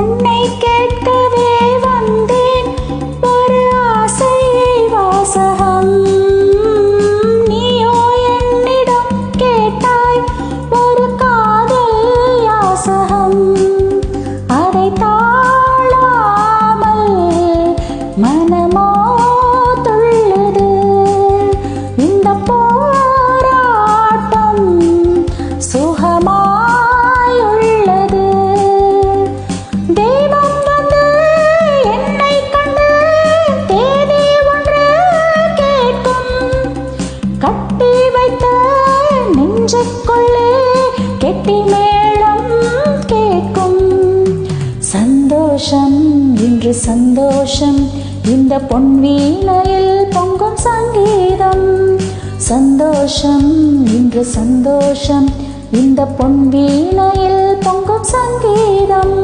உன்னை கேட்கவே வந்தேன் ஒரு ஆசை வாசகம். நீயோ என்னிடம் கேட்டாய் ஒரு காதல் யாசகம். அதை தாழாமல் மனமோ துள்ளுது. இந்த போராட்டம் சுகமாயுள்ளது. தெய்வம் வந்து என்னை கண்டு தேதி ஒன்று கேட்கும். கட்டி வைத்த நெஞ்சுக்குள்ளே கெட்டி மேளம் கேட்கும். சந்தோஷம் இன்று சந்தோஷம் இந்த பொன்வீணையில் பொங்கும் சங்கீதம். சந்தோஷம் இன்று சந்தோஷம் இந்த பொன்வீணையில் பொங்கும் சங்கீதம்.